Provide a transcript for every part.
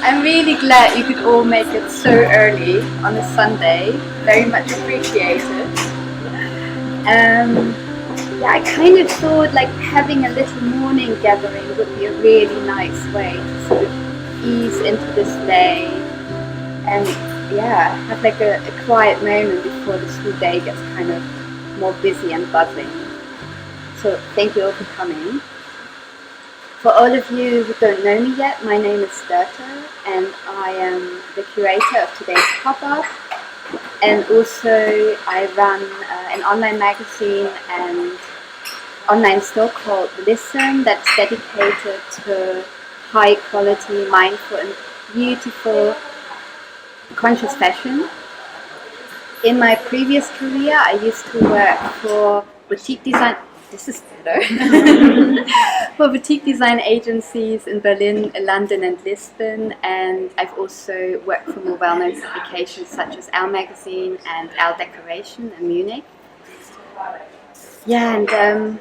I'm really glad you could all make it so early on a Sunday. Very much appreciated. Yeah, I kind of thought like having a little morning gathering would be a really nice way to sort of ease into this day and yeah, have like a quiet moment before the school day gets kind of more busy and buzzing. So thank you all for coming. For all of you who don't know me yet, my name is Sturta and I am the curator of today's pop-up, and also I run an online magazine and online store called Lissome that's dedicated to high quality, mindful and beautiful conscious fashion. In my previous career I used to work for boutique design for boutique design agencies in Berlin, London and Lisbon, and I've also worked for more well-known publications such as Elle Magazine and Elle Decoration in Munich. Yeah, and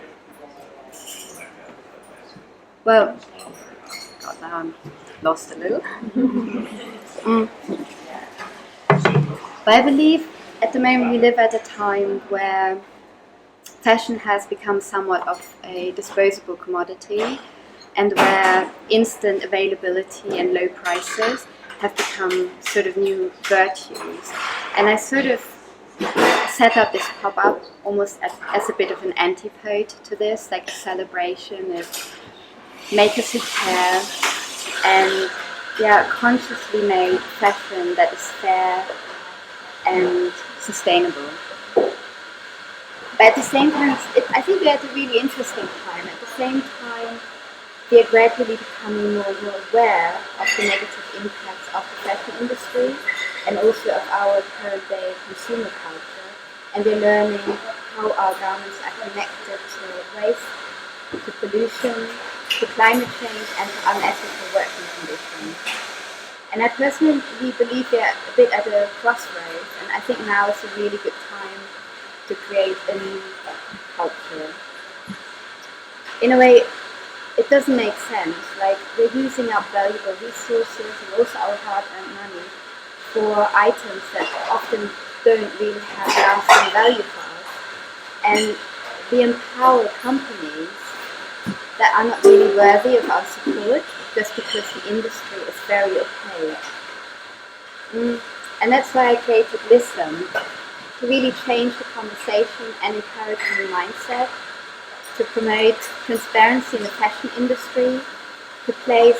well, God, now I'm lost a little. But I believe at the moment we live at a time where fashion has become somewhat of a disposable commodity and where instant availability and low prices have become sort of new virtues. And I sort of set up this pop-up almost as a bit of an antipode to this, like a celebration of makers who care and consciously made fashion that is fair and sustainable. But at the same time, I think we're at a really interesting time. At the same time, we are gradually becoming more and more aware of the negative impacts of the fashion industry and also of our current day consumer culture. And we're learning how our garments are connected to waste, to pollution, to climate change and to unethical working conditions. And I personally believe we're a bit at a crossroads, and I think now is a really good time to create a new culture. In a way, it doesn't make sense. Like, we're using up valuable resources and also our hard-earned money for items that often don't really have lasting value for us. And we empower companies that are not really worthy of our support just because the industry is very opaque. And that's why I created Lissome, to really change the conversation and encourage a new mindset, to promote transparency in the fashion industry, to place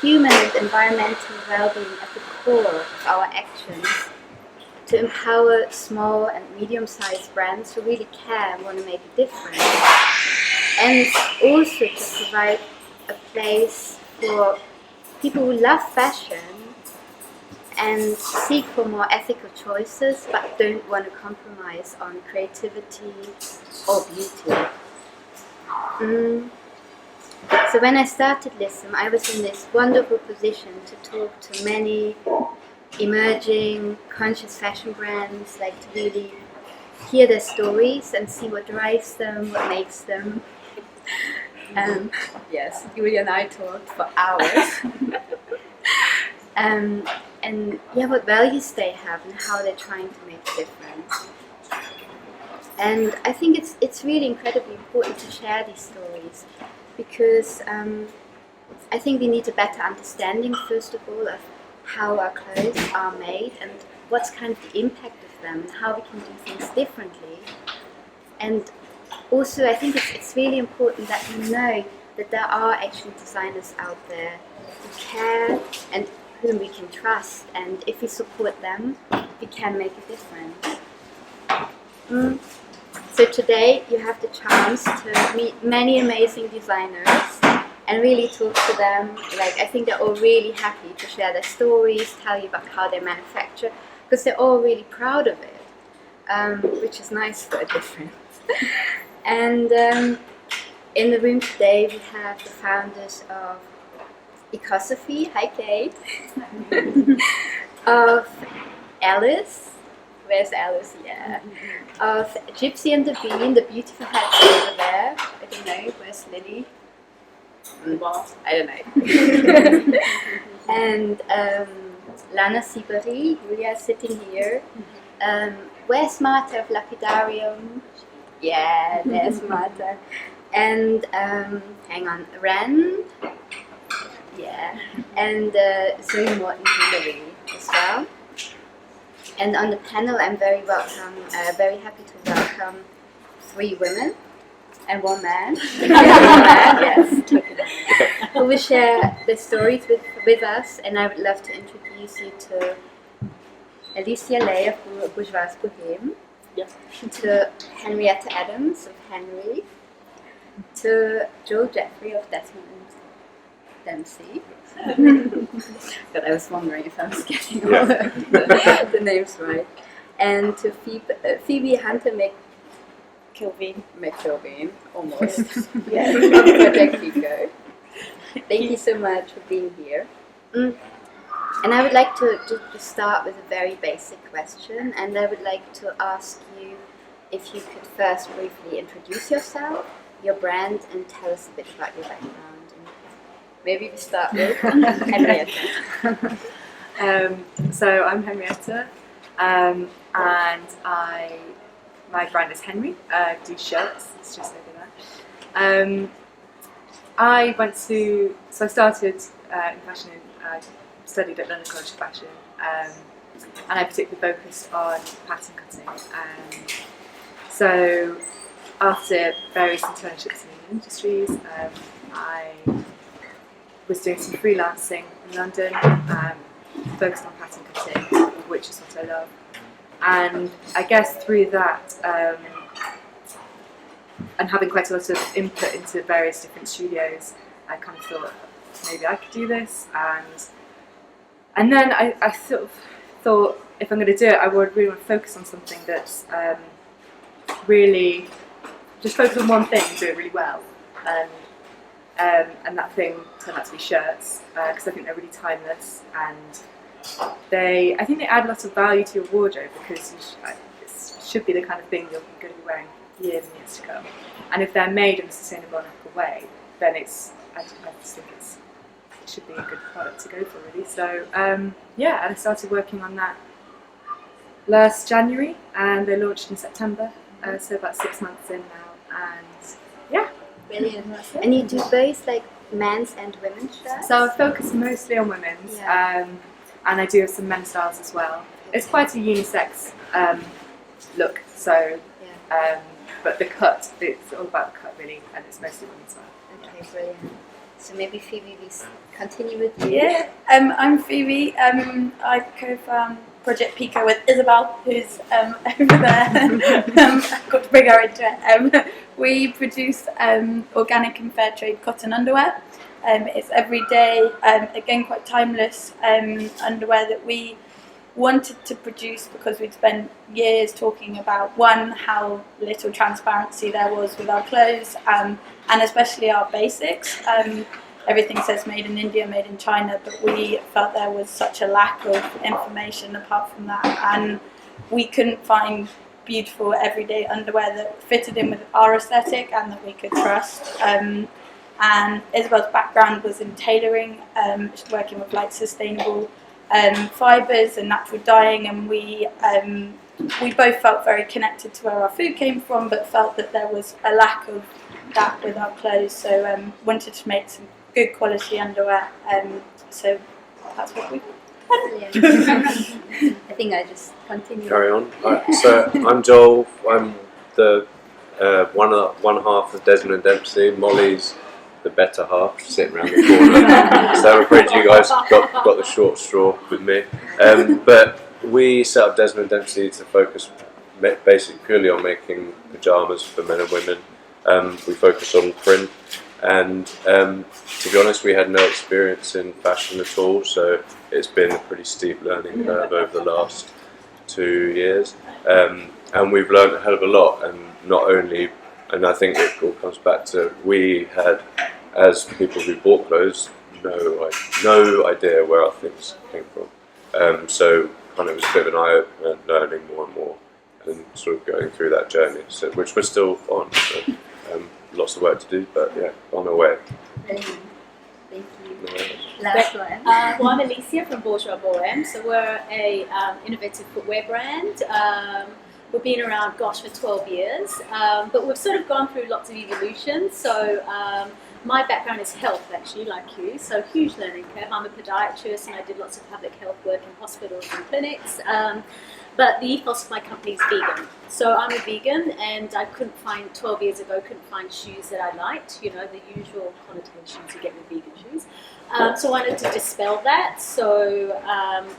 human and environmental well-being at the core of our actions, to empower small and medium-sized brands who really care and want to make a difference, and also to provide a place for people who love fashion and seek for more ethical choices but don't want to compromise on creativity or beauty. So when I started Lissome, I was in this wonderful position to talk to many emerging conscious fashion brands, like to really hear their stories and see what drives them, what makes them. Yes, Julia and I talked for hours. And what values they have and how they're trying to make a difference. And I think it's really incredibly important to share these stories because I think we need a better understanding, first of all, of how our clothes are made and what's kind of the impact of them and how we can do things differently. And also, I think it's really important that we know that there are actually designers out there who care and whom we can trust, and if we support them, we can make a difference. So today you have the chance to meet many amazing designers and really talk to them. Like, I think they're all really happy to share their stories, tell you about how they manufacture, because they're all really proud of it, which is nice for a difference. And in the room today we have the founders of Ecosophy, hi Kate, of Alice, where's Alice, yeah, of Gypsy and the Bean, the beautiful hats over there, I don't know, where's Lily? Well, I don't know. And Lana Siberi, Julia is sitting here. Where's Marta of Lapidarium? Yeah, there's Marta. And hang on, Ren. Yeah, and Zoe Morton Hillary as well. And on the panel, I'm very happy to welcome 3 women and 1 man. Yes, who will share their stories with us. And I would love to introduce you to Alicia Lay of Bourgeois Bohème, to Henrietta Adams of Henry, to Joe Jeffrey of Desmond Dempsey. But I was wondering if I was getting all the names right. And to Phoebe Hunter McKilveen, almost. Yes, of Project Pico. Thank you so much for being here. And I would like to start with a very basic question, and I would like to ask you if you could first briefly introduce yourself, your brand, and tell us a bit about your background. Maybe we start with Henrietta. So I'm Henrietta, and my brand is Henry. I do shirts. It's just over there. I started in fashion. I studied at London College of Fashion, and I particularly focused on pattern cutting. So after various internships in industries, I was doing some freelancing in London, focused on pattern cutting, which is what I love. And I guess through that, and having quite a lot of input into various different studios, I kind of thought maybe I could do this. And then I sort of thought, if I'm going to do it, I would really want to focus on something that's really just focus on one thing and do it really well. And that thing turned out to be shirts, because I think they're really timeless, and I think they add a lot of value to your wardrobe, because it should be the kind of thing you're going to be wearing years and years to come. And if they're made in a sustainable and ethical way, then I just think it should be a good product to go for, really. So and I started working on that last January, and they launched in September, so about 6 months in now, and yeah. Brilliant. And you do both like men's and women's shirts? So I focus mostly on women's, and I do have some men's styles as well. It's quite a unisex look, so but the cut, it's all about the cut really, and it's mostly women's style. Okay, brilliant. So maybe Phoebe, we continue with you. Yeah, I'm Phoebe. I co-found Project Pico with Isabel, who's over there. I've got to bring her into it. We produce organic and fair trade cotton underwear. It's everyday, again quite timeless underwear that we wanted to produce because we'd spent years talking about, one, how little transparency there was with our clothes, and especially our basics. Everything says made in India, made in China, but we felt there was such a lack of information apart from that, and we couldn't find beautiful everyday underwear that fitted in with our aesthetic and that we could trust. And Isabel's background was in tailoring, working with like sustainable fibres and natural dyeing, and we both felt very connected to where our food came from, but felt that there was a lack of that with our clothes, so wanted to make some good quality underwear, so that's what we did. I think I just continue. Carry on. So I'm Joel. I'm the one half of Desmond Dempsey. Molly's the better half, sitting around the corner. So I'm afraid you guys got the short straw with me. But we set up Desmond Dempsey to focus basically purely on making pyjamas for men and women. We focus on print, and to be honest, we had no experience in fashion at all, so it's been a pretty steep learning curve over the last 2 years, and we've learned a hell of a lot. And not only, and I think it all comes back to, we had, as people who bought clothes, no idea where our things came from, so kind of it was a bit of an eye-opener, learning more and more and sort of going through that journey, so, which we're still on, so lots of work to do, but yeah, on our way. Thank you. No. Last one. Well, I'm Alicia from Bourgeois Bohem, so we're a innovative footwear brand. We've been around, gosh, for 12 years, but we've sort of gone through lots of evolution. So my background is health, actually, like you, so huge learning curve. I'm a podiatrist and I did lots of public health work in hospitals and clinics. But the ethos of my company is vegan. So I'm a vegan, and I couldn't find, 12 years ago, couldn't find shoes that I liked, you know, the usual connotations you get with vegan shoes. So I wanted to dispel that. So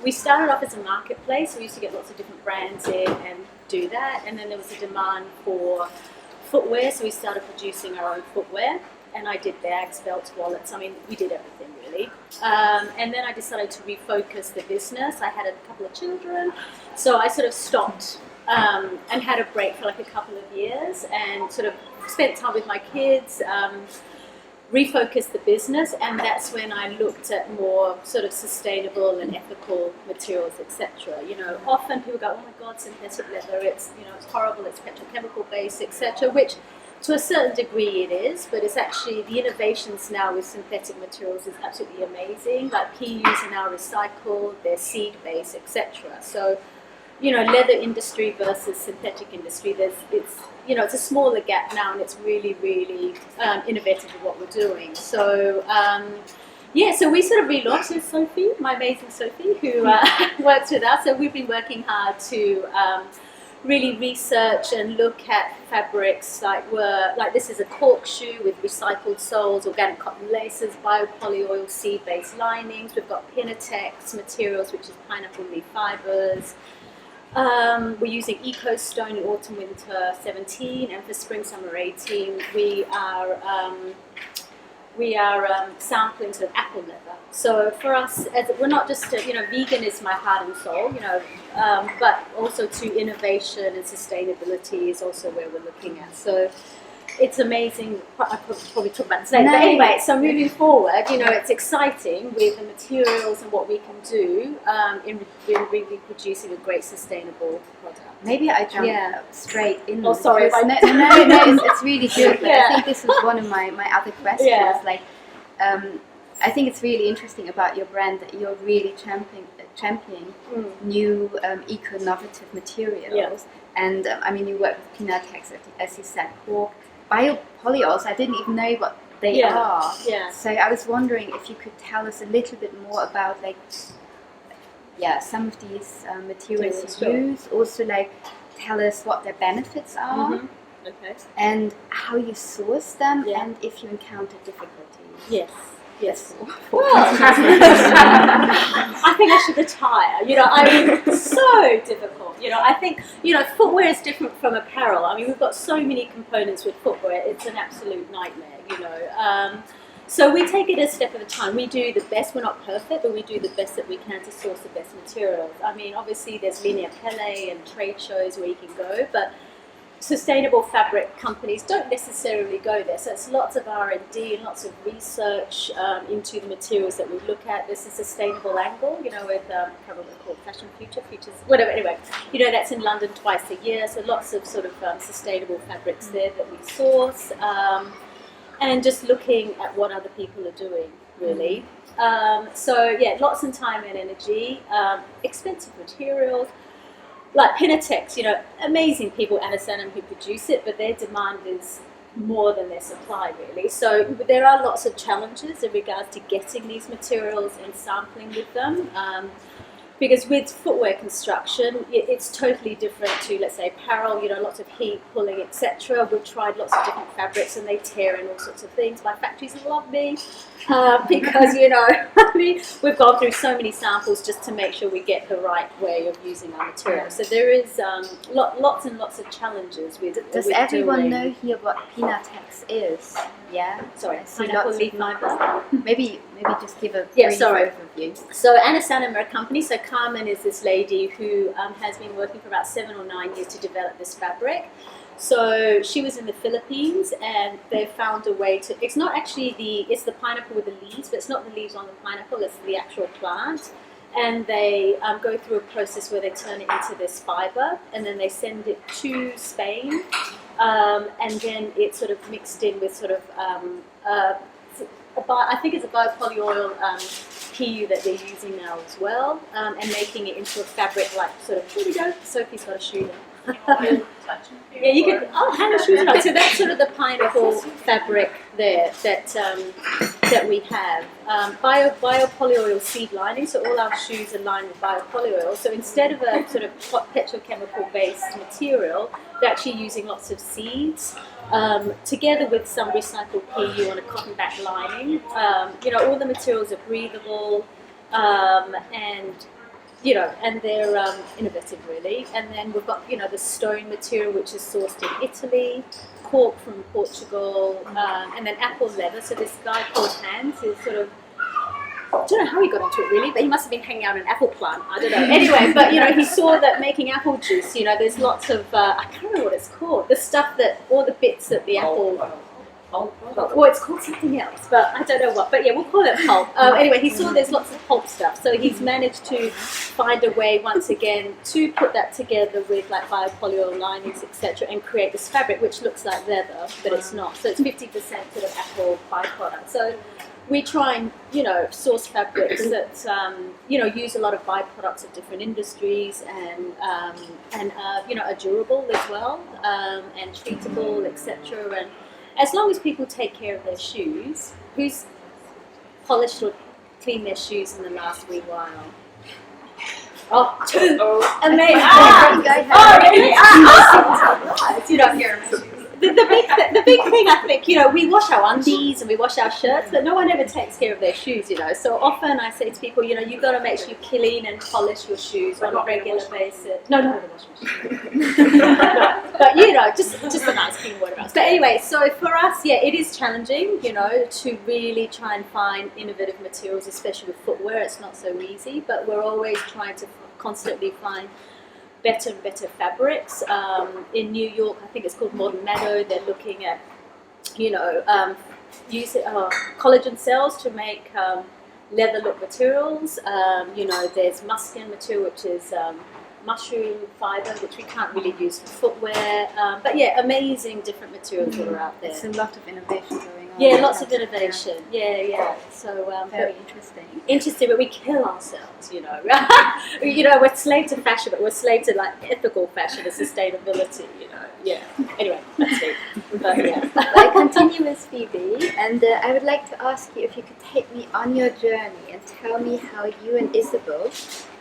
we started off as a marketplace. We used to get lots of different brands in and do that. And then there was a demand for footwear, so we started producing our own footwear. And I did bags, belts, wallets. I mean, we did everything really. And then I decided to refocus the business. I had a couple of children, so I sort of stopped and had a break for like a couple of years and sort of spent time with my kids, refocused the business, and that's when I looked at more sort of sustainable and ethical materials, etc. You know, often people go, "Oh my God, synthetic leather! It's horrible. It's petrochemical based, etc." Which to a certain degree it is, but it's actually the innovations now with synthetic materials is absolutely amazing. Like PUs are now recycled, they're seed-based, etc. So, you know, leather industry versus synthetic industry, it's a smaller gap now, and it's really, really innovative in what we're doing. So, so we sort of relaunched with Sophie, my amazing Sophie, who works with us. So we've been working hard to really research and look at fabrics like this is a cork shoe with recycled soles, organic cotton laces, biopolyol seed-based linings. We've got Pinatex materials, which is pineapple leaf fibers. We're using Eco Stone in autumn winter 17, and for spring summer 18 we are sampling sort of apple leather. So for us, we're not just vegan is my heart and soul, but also to innovation and sustainability is also where we're looking at. So it's amazing. I'll probably talk about this later. But anyway, so moving forward, it's exciting with the materials and what we can do in really producing a great sustainable product. Maybe I jump straight in. Oh, sorry. It's really good. But Yeah. I think this is one of my other questions. Yeah. Like, I think it's really interesting about your brand that you're really championing new eco-innovative materials. Yeah. And you work with Pinatex, as you said, cork, biopolyols. I didn't even know what they are. Yeah. So I was wondering if you could tell us a little bit more about some of these materials you use. Also, tell us what their benefits are. Mm-hmm. Okay. And how you source them, Yeah. and if you encounter difficulties. Yes. Well, I think I should retire. It's so difficult. I think, footwear is different from apparel. We've got so many components with footwear. It's an absolute nightmare, So we take it a step at a time. We do the best. We're not perfect, but we do the best that we can to source the best materials. Obviously there's Linea Pelle and trade shows where you can go, but sustainable fabric companies don't necessarily go there. So it's lots of R&D and lots of research into the materials that we look at. There's a sustainable angle, with probably called Fashion Futures, whatever. Anyway, that's in London twice a year. So lots of sort of sustainable fabrics there that we source. And just looking at what other people are doing, really. Lots of time and energy, expensive materials. Like Pinatex, amazing people, Anasanam, who produce it, but their demand is more than their supply, really. So there are lots of challenges in regards to getting these materials and sampling with them. Because with footwear construction, it's totally different to, let's say, apparel, lots of heat, pulling, etc. We've tried lots of different fabrics and they tear and all sorts of things. My factories love me because, we've gone through so many samples just to make sure we get the right way of using our material. So there is lots and lots of challenges with Does with everyone doing. know here what Pinatex is? Yeah? Sorry, I see pineapple lots leaf of fiber. Maybe just give a Yeah, brief sorry. overview. So Anasanam are a company. So Carmen is this lady who has been working for about 7 or 9 years to develop this fabric. So she was in the Philippines and they found a way to, it's not actually it's the pineapple with the leaves, but it's not the leaves on the pineapple, it's the actual plant. And they go through a process where they turn it into this fiber and then they send it to Spain. And then it's sort of mixed in with sort of I think it's a biopolyoil PU that they're using now as well, and making it into a fabric like sort of. Here we go. Sophie's got a shoe there. Yeah, you can. Oh, hang on, shoes on. So that's sort of the pineapple fabric there that we have. Biopolyoil seed lining. So all our shoes are lined with biopolyoil. So instead of a sort of petrochemical based material, they're actually using lots of seeds. Together with some recycled PU on a cotton back lining. All the materials are breathable, and they're innovative really. And then we've got, the stone material, which is sourced in Italy, cork from Portugal, and then apple leather. So this guy called Hans is sort of, I don't know how he got onto it really, but he must have been hanging out in an apple plant. I don't know. Anyway, but he saw that making apple juice, there's lots of, I can't remember what it's called, the stuff that, all the bits that the apple, well, it's called something else, but I don't know what. But yeah, we'll call it pulp. Anyway, he saw there's lots of pulp stuff, so he's managed to find a way once again to put that together with like biopolyoil linings, etc., and create this fabric which looks like leather, but it's not. So it's 50% sort of apple byproduct. So we try and source fabrics that use a lot of byproducts of different industries and are durable as well, and treatable, etc. And as long as people take care of their shoes, who's polished or cleaned their shoes in the last wee while? Oh, two. And they you don't hear my shoes. The big thing, I think, we wash our undies and we wash our shirts, but no one ever takes care of their shoes, So often I say to people, you've got to make sure you clean and polish your shoes on a regular basis. No, wash my shoes. But, just a nice clean water. But anyway, so for us, yeah, it is challenging, to really try and find innovative materials, especially with footwear. It's not so easy, but we're always trying to constantly find better and better fabrics. In New York, I think it's called Modern Meadow. They're looking at, using collagen cells to make leather look materials. There's muskin material, which is mushroom fiber, which we can't really use for footwear. But yeah, amazing different materials that are out there. There's a lot of innovation going on. Yeah, lots of innovation. Yeah. So very interesting. Interesting, but we kill ourselves. We're slave to fashion, but we're slave to like ethical fashion and sustainability. Yeah. Anyway, that's it. But yeah. I continue with Phoebe, and I would like to ask you if you could take me on your journey and tell me how you and Isabel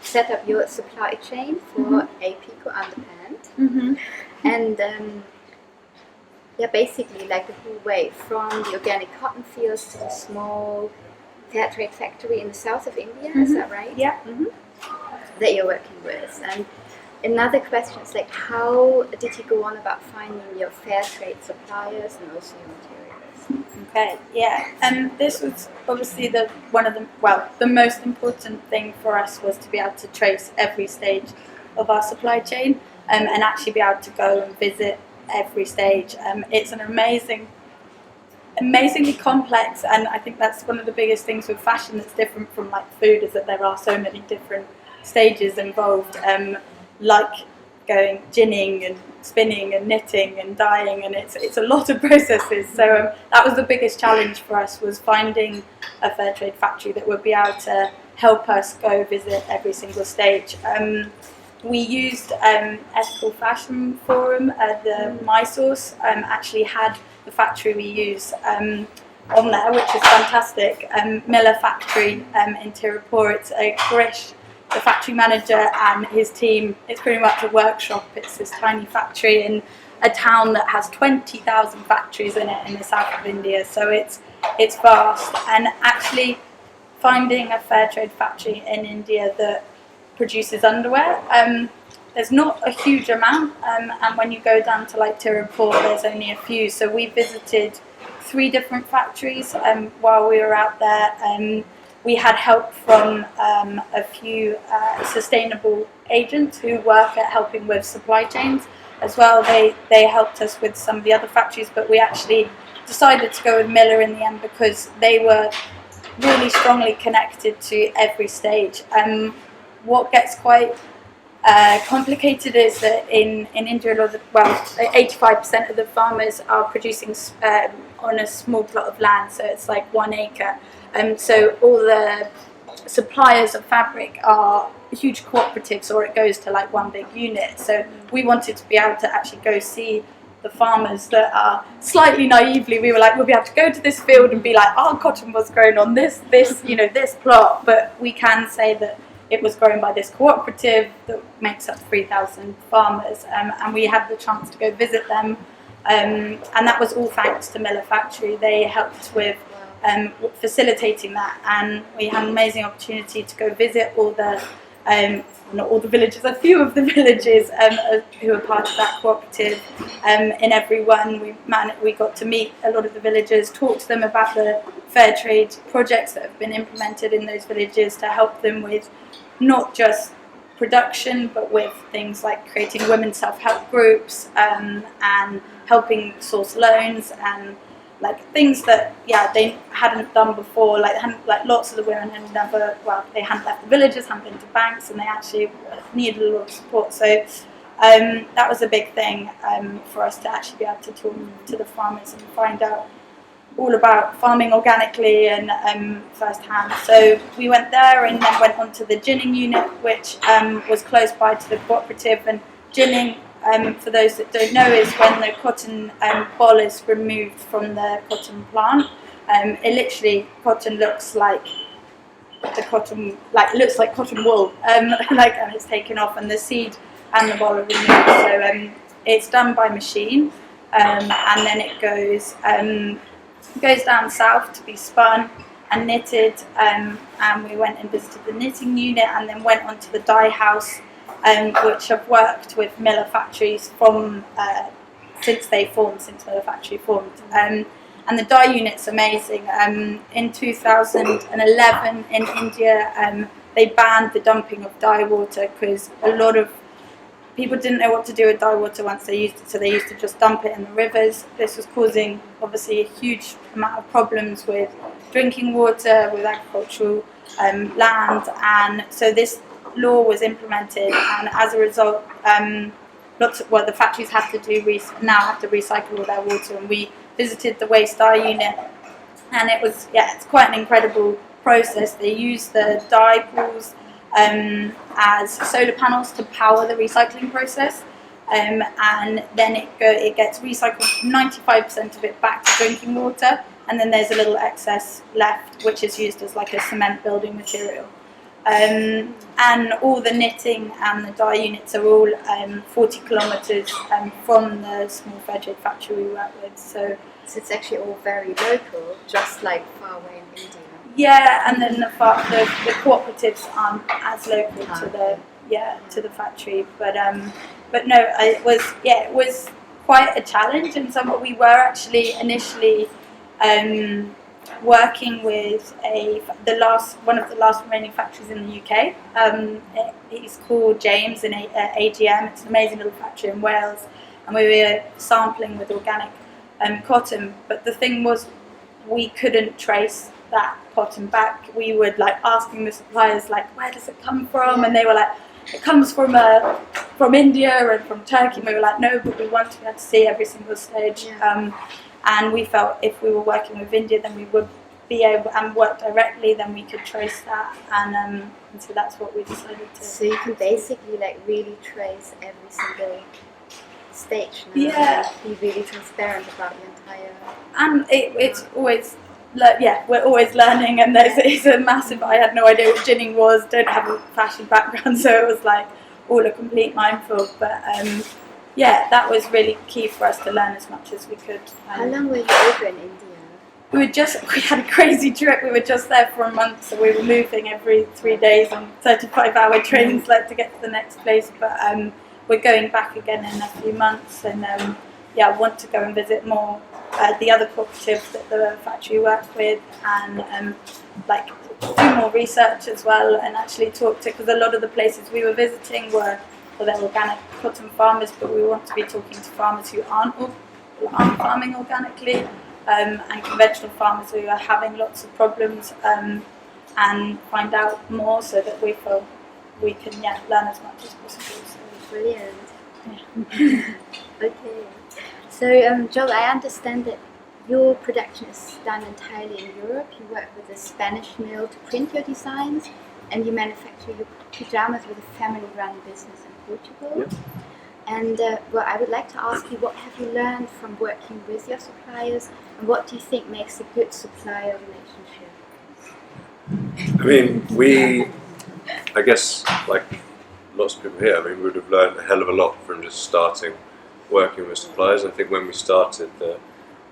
set up your supply chain for a Pico underpant. Mm-hmm. And basically like the whole way from the organic cotton fields to the small fair trade factory in the south of India, is that right? Yeah. That you're working with. And another question is like, how did you go on about finding your fair trade suppliers and also your materials? Okay, yeah, and this was obviously the most important thing for us was to be able to trace every stage of our supply chain, and actually be able to go and visit every stage. It's an amazingly complex, and I think that's one of the biggest things with fashion that's different from like food, is that there are so many different stages involved, like going ginning and spinning and knitting and dyeing, and it's a lot of processes. So that was the biggest challenge for us, was finding a fair trade factory that would be able to help us go visit every single stage. We used Ethical Fashion Forum, the MySource actually had the factory we use on there, which is fantastic. Miller Factory in Tirupur. It's a Krish, the factory manager, and his team. It's pretty much a workshop. It's this tiny factory in a town that has 20,000 factories in it in the south of India. So it's vast, and actually finding a fair trade factory in India that produces underwear. There's not a huge amount, and when you go down to like Tirupur, there's only a few. So we visited 3 different factories while we were out there. We had help from a few sustainable agents who work at helping with supply chains as well. They helped us with some of the other factories, but we actually decided to go with Miller in the end because they were really strongly connected to every stage. What gets quite complicated is that in India, 85% of the farmers are producing on a small plot of land, so it's like 1 acre. So all the suppliers of fabric are huge cooperatives, or it goes to like one big unit. So we wanted to be able to actually go see the farmers that are slightly naively, we were like, we'll be able to go to this field and be like, our cotton was grown on this plot, but we can say that it was grown by this cooperative that makes up 3,000 farmers, and we had the chance to go visit them, and that was all thanks to Miller Factory. They helped with facilitating that, and we had an amazing opportunity to go visit all the not all the villages, a few of the villages who are part of that cooperative. In every one, we got to meet a lot of the villagers, talk to them about the fair trade projects that have been implemented in those villages to help them with not just production, but with things like creating women's self-help groups, and helping source loans, and like things that they hadn't done before. Like lots of the women had never, they hadn't left the villages, hadn't been to banks, and they actually needed a lot of support. So that was a big thing for us to actually be able to talk to the farmers and find out all about farming organically and firsthand. So we went there and then went on to the ginning unit, which was close by to the cooperative. And ginning, for those that don't know, is when the cotton ball is removed from the cotton plant. It literally, cotton looks like the cotton, like it looks like cotton wool, and it's taken off, and the seed and the ball are removed. So it's done by machine, and then it goes down south to be spun and knitted. And we went and visited the knitting unit, and then went on to the dye house, which have worked with Miller Factories from since Miller Factory formed. And the dye unit's amazing. In 2011 in India, they banned the dumping of dye water because a lot of people didn't know what to do with dye water once they used it, so they used to just dump it in the rivers. This was causing obviously a huge amount of problems with drinking water, with agricultural land, and so this law was implemented, and as a result, the factories have to recycle all their water. And we visited the waste dye unit, and it's quite an incredible process. They use the dye pools as solar panels to power the recycling process, and then it gets recycled 95% of it back to drinking water, and then there's a little excess left, which is used as like a cement building material. And all the knitting and the dye units are all 40 kilometres from the small fair trade factory we work with. So it's actually all very local, just like far away in India. Yeah, and then the cooperatives aren't as local to the factory. But no, it was quite a challenge, and we were actually initially working with one of the last remaining factories in the UK. It's called James in AGM. It's an amazing little factory in Wales, and we were sampling with organic cotton. But the thing was, we couldn't trace that cotton back. We were asking the suppliers where does it come from, and they were like, it comes from India and from Turkey. And we were like, no, but we want to be able to see every single stage. Yeah. And we felt if we were working with India, then we would be able and work directly, then we could trace that, and so that's what we decided to. So you can basically really trace every single stage now. Yeah. Be really transparent about the entire. And it's always. We're always learning, and it's a massive. I had no idea what ginning was. Don't have a fashion background, so it was all a complete minefield. But that was really key for us to learn as much as we could. How long were you over in India? We had a crazy trip. We were just there for a month, so we were moving every 3 days on 35-hour trains, to get to the next place. But we're going back again in a few months, and I want to go and visit more the other cooperatives that the factory work with, and do more research as well, and actually talk to, because a lot of the places we were visiting were they're organic cotton farmers, but we want to be talking to farmers who aren't farming organically, and conventional farmers who are having lots of problems, and find out more so that we feel we can learn as much as possible. So. Brilliant. Yeah. Okay. So, Joel, I understand that your production is done entirely in Europe. You work with a Spanish mill to print your designs, and you manufacture your pajamas with a family-run business in Portugal. Yeah. And well, I would like to ask you, what have you learned from working with your suppliers, and what do you think makes a good supplier relationship? I mean, I guess, like lots of people here, I mean, we would have learned a hell of a lot from just starting working with suppliers. I think when we started,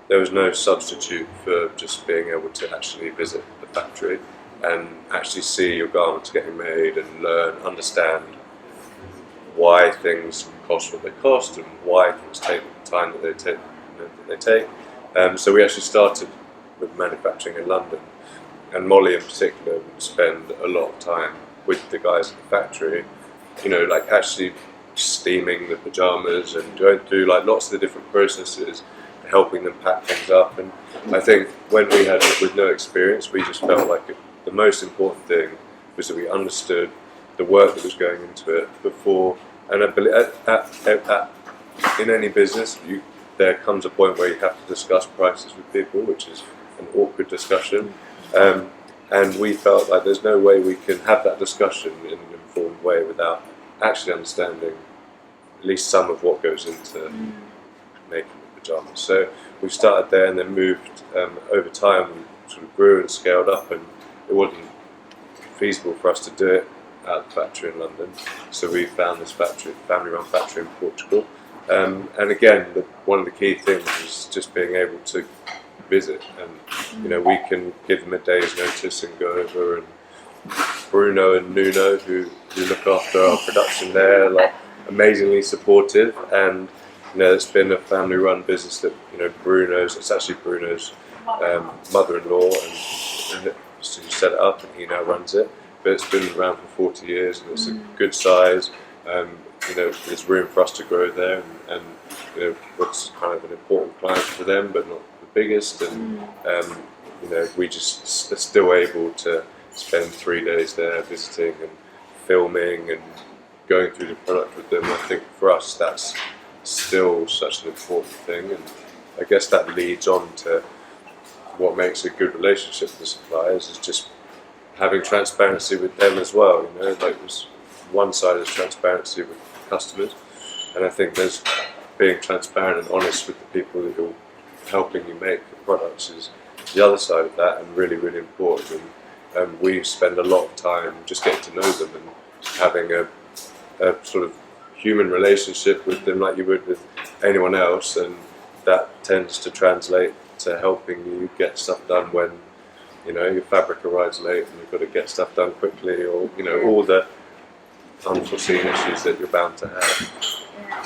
there was no substitute for just being able to actually visit the factory and actually see your garments getting made and understand why things cost what they cost and why things take the time that they take. So we actually started with manufacturing in London, and Molly in particular would spend a lot of time with the guys at the factory, like actually steaming the pajamas and going through like lots of the different processes, helping them pack things up. And I think when we had it with no experience, we just felt like the most important thing was that we understood the work that was going into it before. And I believe in any business, there comes a point where you have to discuss prices with people, which is an awkward discussion. And we felt like there's no way we can have that discussion in an informed way without actually understanding at least some of what goes into making the pajamas. So we started there and then moved over time. We sort of grew and scaled up, and it wasn't feasible for us to do it at the factory in London. So we found this factory, family-run factory in Portugal. And again, one of the key things is just being able to visit, and we can give them a day's notice and go over. And Bruno and Nuno, who look after our production there, like amazingly supportive. And it's been a family-run business that it's actually Bruno's mother-in-law, and so he set it up, and he now runs it. But it's been around for 40 years, and it's a good size. There's room for us to grow there, and what's kind of an important client for them, but not the biggest. And we just are still able to spend 3 days there visiting and filming and going through the product with them. I think for us that's still such an important thing, and I guess that leads on to what makes a good relationship with the suppliers is just having transparency with them as well. Like there's one side is transparency with customers, and I think there's being transparent and honest with the people that are helping you make the products is the other side of that, and really, really important. And we spend a lot of time just getting to know them and having a sort of human relationship with them like you would with anyone else, and that tends to translate to helping you get stuff done when your fabric arrives late and you've got to get stuff done quickly, or all the unforeseen issues that you're bound to have. Yeah.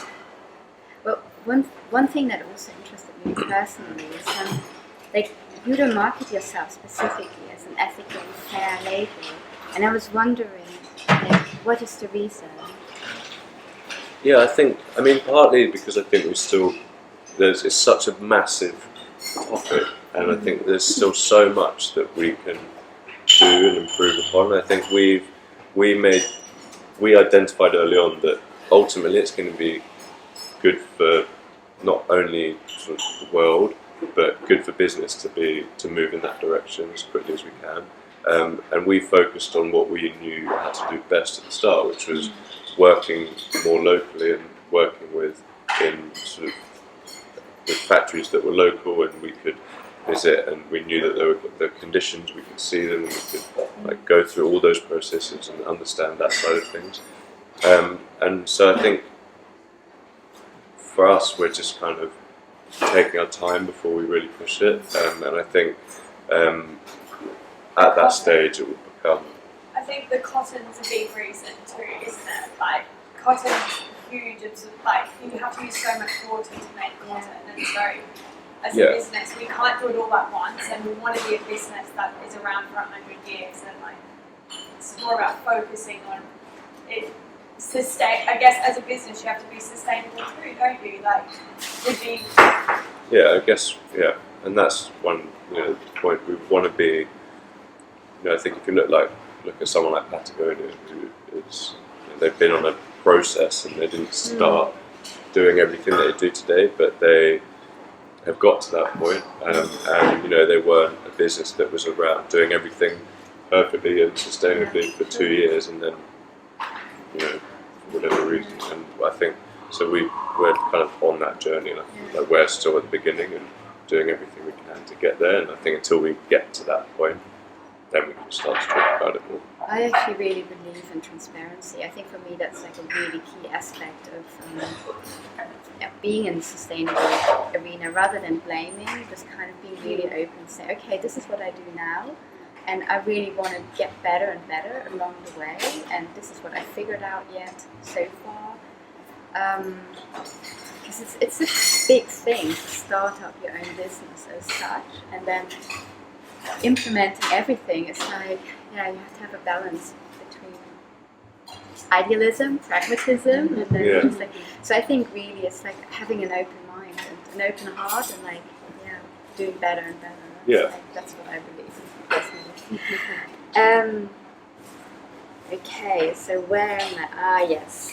Well, one thing that also interested me personally is like you don't market yourself specifically as an ethical and fair label, and I was wondering, like, what is the reason? Yeah, I mean partly because I think it's such a massive topic, and I think there's still so much that we can do and improve upon. I think we identified early on that ultimately it's going to be good for not only sort of the world, but good for business to move in that direction as quickly as we can. And we focused on what we knew how to do best at the start, which was working more locally and working with factories that were local and we could visit, and we knew that there were the conditions, we could see them, and we could go through all those processes and understand that side of things. And so I think for us, we're just kind of taking our time before we really push it, and I think at that stage it would become. I think the cotton's a big reason too, isn't it? Like cotton's huge. It's like you have to use so much water to make cotton, and so as a business we can't do it all at once, and we want to be a business that is around for 100 years, and like it's more about focusing on it. I guess as a business you have to be sustainable too, don't you? Like I guess and that's one point we want to be. I think if you look at someone like Patagonia, who is they've been on a process and they didn't start doing everything they do today, but they have got to that point, and they weren't a business that was around doing everything perfectly and sustainably for 2 years, and then for whatever reason. And I think so. We're kind of on that journey, and I think like we're still at the beginning and doing everything we can to get there. And I think until we get to that point, then we can start to talk about it more. I actually really believe in transparency. I think for me that's like a really key aspect of being in the sustainable arena, rather than blaming, just kind of being really open and say, okay, this is what I do now, and I really want to get better and better along the way, and this is what I figured out yet so far. Because it's a big thing to start up your own business as such, and then implementing everything. It's like, you have to have a balance between idealism, pragmatism, and then just like, so I think really it's like having an open mind and an open heart, and like doing better and better. That's what I believe personally. Okay, so where am I? Yes.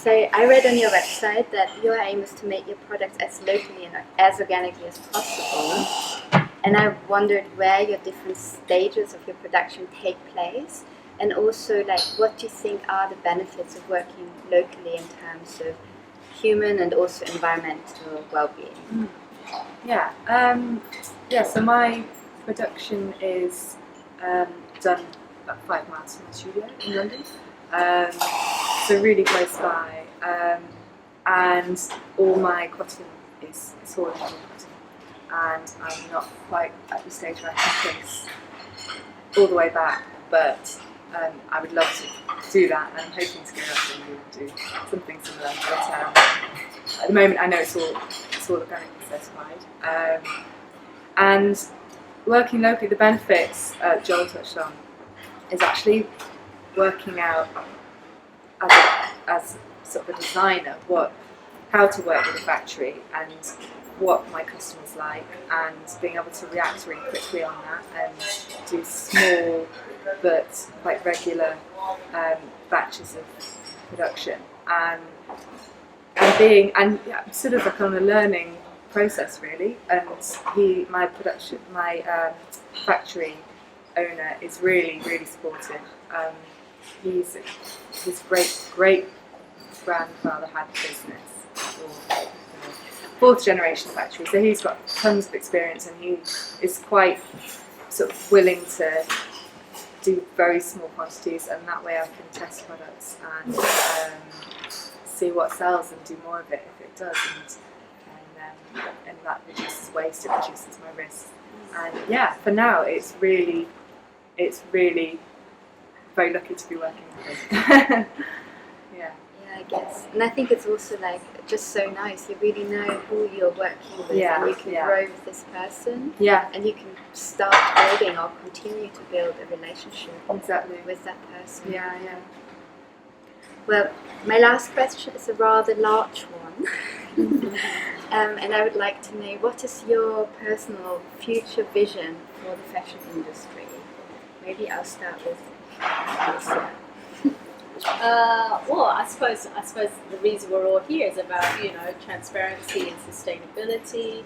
So I read on your website that your aim is to make your products as locally and as organically as possible. And I wondered where your different stages of your production take place, and also like what do you think are the benefits of working locally in terms of human and also environmental well-being? So my production is done about 5 miles from the studio in London, so really close by, and all my cotton is sourced from cotton, and I'm not quite at the stage where I can trace all the way back, but I would love to do that, and I'm hoping to go up and do something similar. But at the moment, I know it's all organically certified, and working locally, the benefits Joel touched on is actually working out as sort of a designer how to work with a factory and what my customers like, and being able to react really quickly on that and do small but quite regular batches of production, and sort of like on a learning process really. And my factory owner is really supportive. His great grandfather had a business, or fourth generation factory, so he's got tons of experience, and he is quite sort of willing to do very small quantities, and that way I can test products and see what sells and do more of it if it does, and that reduces waste, it reduces my risk. And for now it's really very lucky to be working with him. I guess. And I think it's also like just so nice. You really know who you're working with, and you can grow with this person. And you can start building or continue to build a relationship with that person. Well, my last question is a rather large one. And I would like to know, what is your personal future vision for the fashion industry? Maybe I'll start with Lisa. Well, I suppose the reason we're all here is about transparency and sustainability.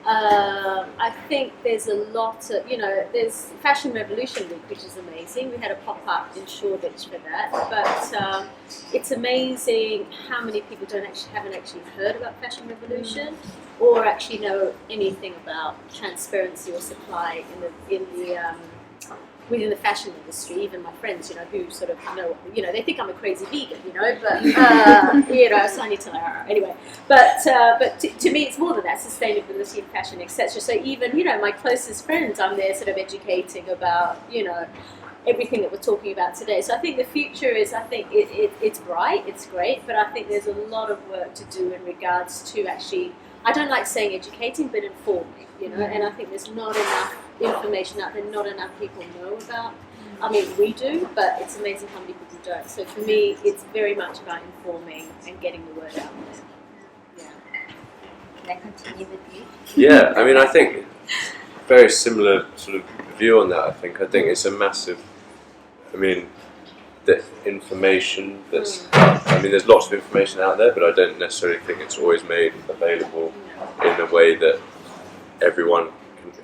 I think there's a lot of there's Fashion Revolution Week, which is amazing. We had a pop-up in Shoreditch for that, but it's amazing how many people haven't actually heard about Fashion Revolution, or actually know anything about transparency or supply within the fashion industry. Even my friends, who sort of they think I'm a crazy vegan, but so I need to learn anyway. But to me, it's more than that: sustainability in fashion, etc. So even my closest friends, I'm there sort of educating about everything that we're talking about today. So I think the future is, it's bright, it's great, but I think there's a lot of work to do in regards to actually, I don't like saying educating, but informing, and I think there's not enough information out there, not enough people know about. I mean, we do, but it's amazing how many people don't. So for me, it's very much about informing and getting the word out there. Can I continue with you? Yeah, I mean, I think very similar sort of view on that. I think it's a massive. I mean, the information that's, I mean, there's lots of information out there, but I don't necessarily think it's always made available in a way that everyone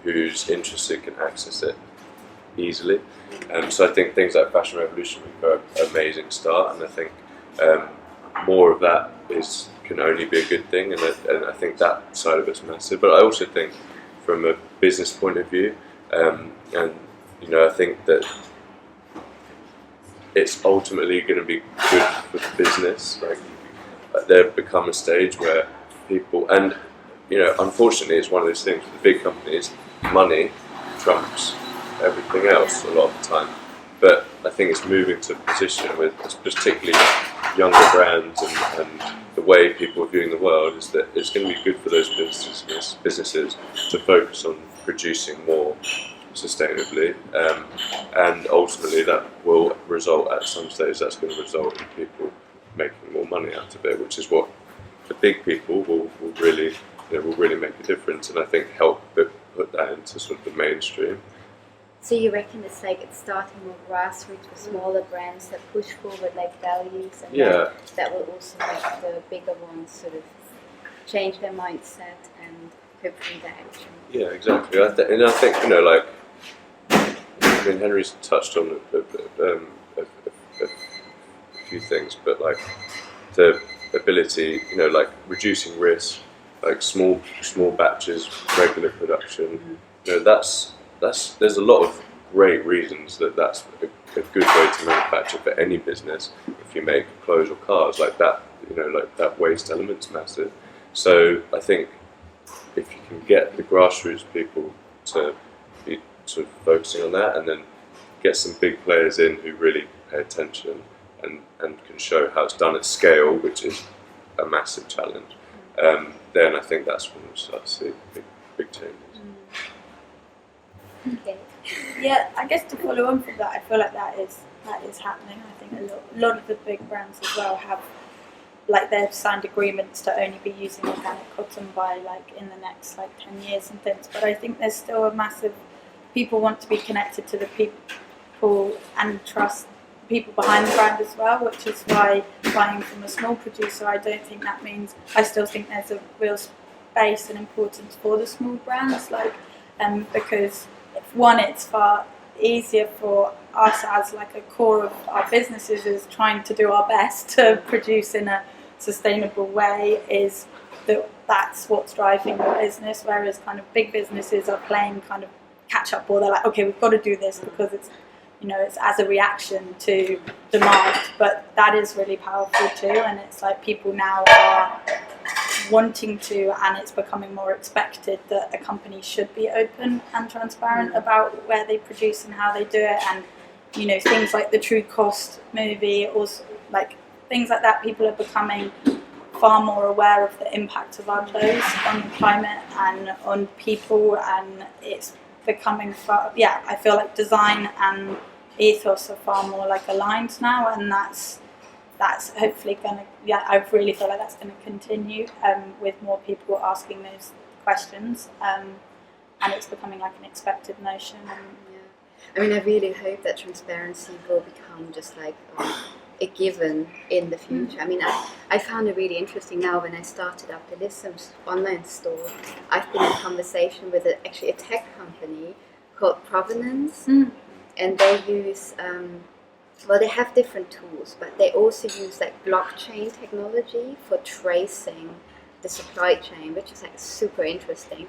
who's interested can access it easily. So I think things like Fashion Revolution are an amazing start, and I think more of that can only be a good thing, and I think that side of it's massive. But I also think from a business point of view, and I think that it's ultimately going to be good for the business. Like there become a stage where people, and unfortunately, it's one of those things with the big companies. Money trumps everything else a lot of the time. But I think it's moving to a position with particularly younger brands and the way people are viewing the world is that it's going to be good for those businesses to focus on producing more sustainably, and ultimately that will result at some stage. That's going to result in people making more money out of it, which is what the big people will really make a difference, and I think help put that into sort of the mainstream. So you reckon it's starting more grassroots with smaller brands that push forward values, and that will also make the bigger ones sort of change their mindset and hopefully their action. Yeah, exactly. I think Henry's touched on a few things, but the ability, reducing risk, small batches, regular production. There's a lot of great reasons that's a good way to manufacture for any business. If you make clothes or cars, that waste element's massive. So I think if you can get the grassroots people to be sort of focusing on that, and then get some big players in who really pay attention and can show how it's done at scale, which is a massive challenge, then I think that's when we'll start to see big changes. Okay. Yeah, I guess to follow on from that, I feel like that is happening. I think a lot of the big brands as well have they've signed agreements to only be using organic cotton by in the next 10 years and things. But I think there's still a massive, people want to be connected to the people and trust people behind the brand as well, which is why buying from a small producer, I don't think that means, I still think there's a real space and importance for the small brands, because one, it's far easier for us as a core of our businesses is trying to do our best to produce in a sustainable way, is that's what's driving the business, whereas kind of big businesses are playing kind of catch up, or they're okay, we've got to do this because it's it's as a reaction to demand. But that is really powerful too, and it's people now are wanting to, and it's becoming more expected that a company should be open and transparent about where they produce and how they do it, and things like the True Cost movie, or things like that. People are becoming far more aware of the impact of our clothes on the climate and on people, and it's becoming I feel like design and ethos are far more aligned now, and that's hopefully going to, I really feel like that's going to continue with more people asking those questions, and it's becoming an expected notion. I mean, I really hope that transparency will become just a given in the future. I mean, I found it really interesting now when I started up the Lissome online store. I've been in conversation with actually a tech company called Provenance, and they use they have different tools, but they also use blockchain technology for tracing the supply chain, which is super interesting.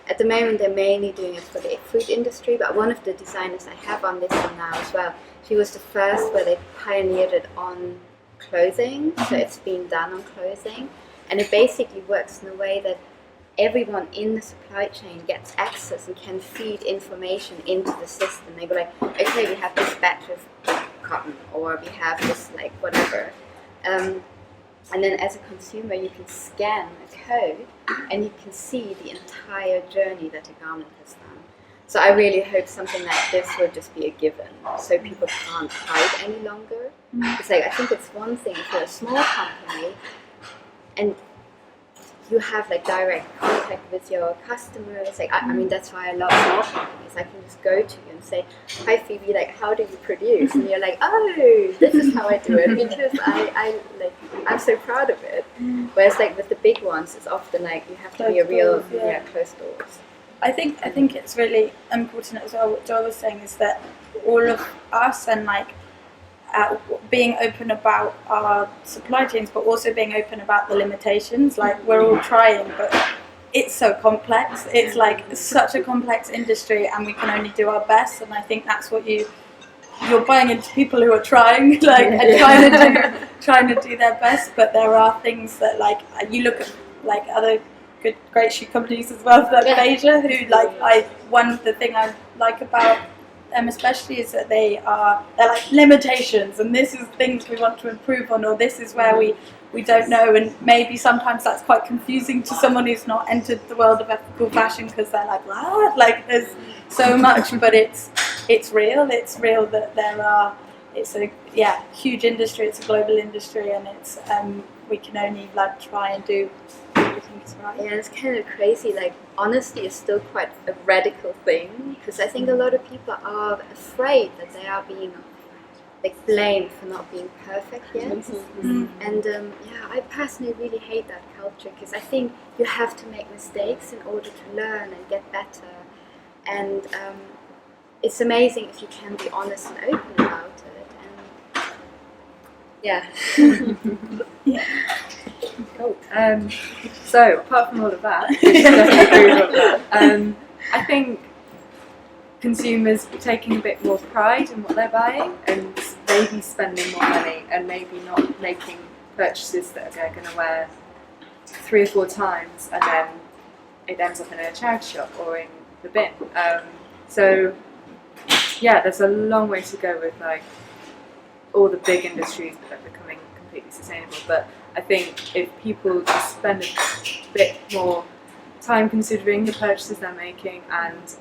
At the moment, they're mainly doing it for the food industry, but one of the designers I have on this one now as well, she was the first where they pioneered it on clothing, so it's been done on clothing, and it basically works in a way that everyone in the supply chain gets access and can feed information into the system. They go okay, we have this batch of cotton, or we have this whatever, and then as a consumer you can scan a code and you can see the entire journey that a garment has done. So I really hope something like this will just be a given, so people can't hide any longer. It's I think it's one thing for a small company, and you have like direct contact with your customers. Like I mean, that's why I love small companies. I can just go to you and say, "Hi Phoebe, like how do you produce?" And you're like, "Oh, this is how I do it," because I'm so proud of it. Whereas like with the big ones, it's often like you have to be a real closed doors. I think it's really important as well. What Joel was saying is that all of us and like being open about our supply chains, but also being open about the limitations. Like we're all trying, but it's so complex. It's like such a complex industry, and we can only do our best. And I think that's what you're buying into people who are trying, like and trying to do their best. But there are things that like you look at like other great shoe companies as well, like Beja, who the thing I like about them especially is that they're like limitations, and this is things we want to improve on, or this is where we don't know, and maybe sometimes that's quite confusing to someone who's not entered the world of ethical fashion, because they're like, what? Like there's so much, but it's real that it's a huge industry, it's a global industry, and it's we can only like try and do everything is right. Yeah, it's kind of crazy. Like honesty is still quite a radical thing, because I think a lot of people are afraid that they are being like blamed for not being perfect yet. And I personally really hate that culture, because I think you have to make mistakes in order to learn and get better. And it's amazing if you can be honest and open about it. And Cool. So apart from all of that, which definitely agree with all of that, I think consumers taking a bit more pride in what they're buying, and maybe spending more money, and maybe not making purchases that they're going to wear 3 or 4 times, and then it ends up in a charity shop or in the bin. So there's a long way to go with like all the big industries that are becoming completely sustainable. But I think if people just spend a bit more time considering the purchases they're making, and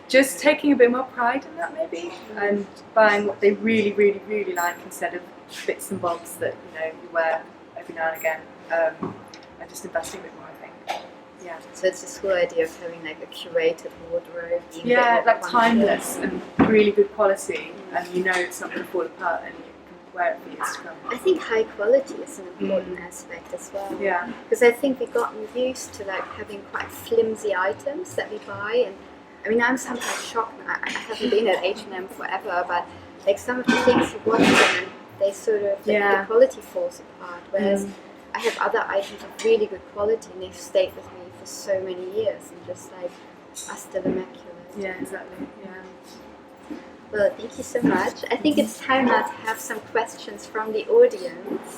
just taking a bit more pride in that maybe, and buying what they really, really, really like instead of bits and bobs that you wear every now and again, and just investing a bit more, I think. Yeah. So it's this whole idea of having like a curated wardrobe. Like timeless and really good quality, and it's not going to fall apart, and you can wear it for years to come. I think high quality is an important aspect as well. Yeah. Because I think we've gotten used to like having quite flimsy items that we buy, and I mean I'm sometimes shocked. I haven't been at H&M forever, but like some of the things you watch them, they sort of the quality falls apart. Whereas I have other items of really good quality, and they've stayed with me for so many years, and just like are still immaculate. Yeah, exactly. Yeah. Well, thank you so much. I think it's time now to have some questions from the audience.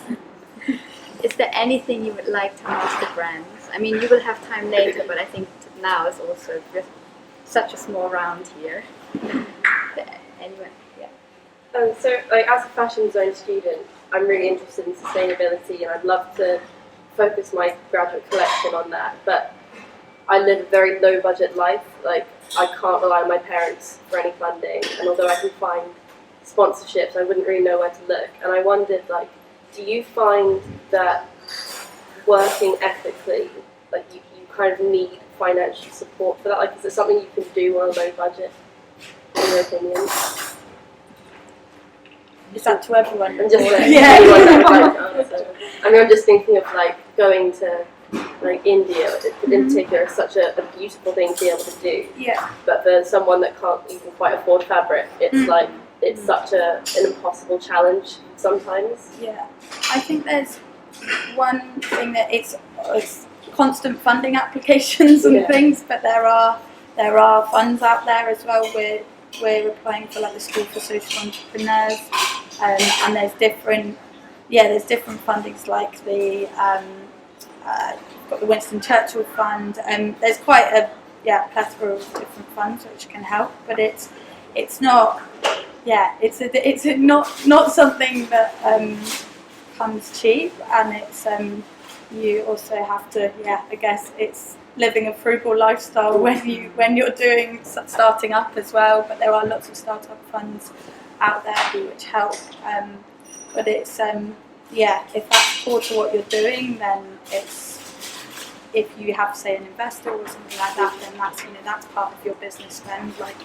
Is there anything you would like to ask the brands? I mean, you will have time later, but I think now is also just such a small round here. Anyway, So, like, as a fashion design student, I'm really interested in sustainability, and I'd love to focus my graduate collection on that. But I live a very low budget life. Like, I can't rely on my parents for any funding, and although I can find sponsorships, I wouldn't really know where to look. And I wondered, like, do you find that working ethically, like, you kind of need financial support for that? Like, is it something you can do on a low budget, in your opinion? Is that to everyone? I'm just anyone that kind of answer. I mean, I'm just thinking of like going to like India in particular is such a beautiful thing to be able to do. Yeah. But for someone that can't even quite afford fabric, it's like it's such an impossible challenge sometimes. Yeah. I think there's one thing that it's constant funding applications and things, but there are funds out there as well. We're applying for like the School for Social Entrepreneurs, and there's different fundings like the got the Winston Churchill Fund, and there's quite a plethora of different funds which can help, but it's not not something that comes cheap, and it's you also have to I guess it's living a frugal lifestyle when you're doing starting up as well, but there are lots of startup funds out there which help, but it's if that's core to what you're doing, then it's, if you have, say, an investor or something like that, then that's, that's part of your business spend. Like,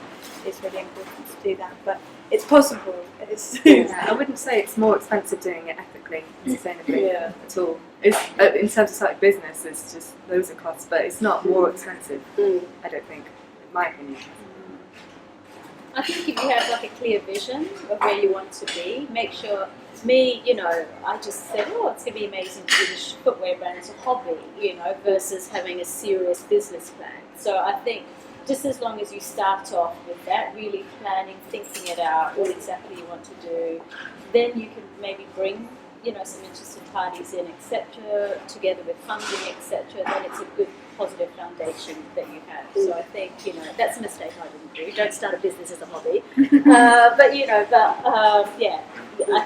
it's really important to do that, but it's possible. I wouldn't say it's more expensive doing it ethically and sustainably at all. It's in terms of starting business, it's just loads of costs, but it's not more expensive. I don't think, in my opinion. I think if you have like a clear vision of where you want to be, make sure. Me, I just said, it's going to be amazing to do this footwear brand as a hobby, versus having a serious business plan. So I think just as long as you start off with that, really planning, thinking it out, what exactly you want to do, then you can maybe bring, some interested parties in, etc., together with funding, etc., then it's a good positive foundation that you have. So I think, that's a mistake I wouldn't do. Don't start a business as a hobby. I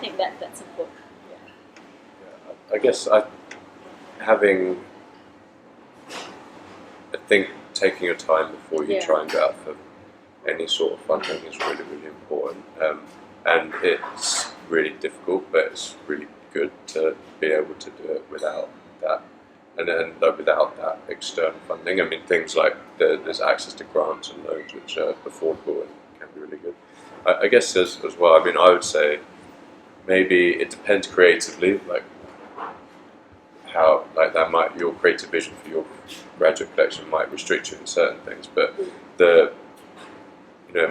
think that's important. Yeah. I guess I think taking your time before you try and go out for any sort of funding is really, really important. And it's really difficult, but it's really good to be able to do it without that. And then without that external funding, I mean, things like there's access to grants and loans which are affordable and can be really good. I guess as well, I mean, I would say maybe it depends creatively, like how your creative vision for your graduate collection might restrict you in certain things, but it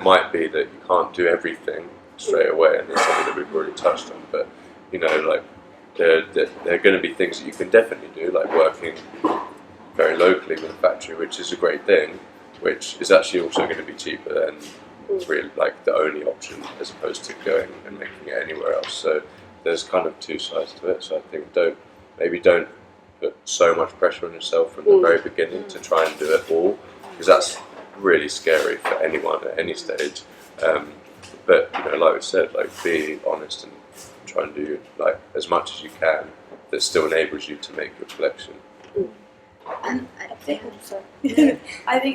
might be that you can't do everything straight away, and it's something that we've already touched on. But there are going to be things that you can definitely do, like working very locally with a factory, which is a great thing, which is actually also going to be cheaper than really like the only option, as opposed to going and making it anywhere else. So there's kind of two sides to it. So I think don't put so much pressure on yourself from the very beginning to try and do it all, because that's really scary for anyone at any stage. But like we said, like be honest and try and do like as much as you can that still enables you to make your collection. And I think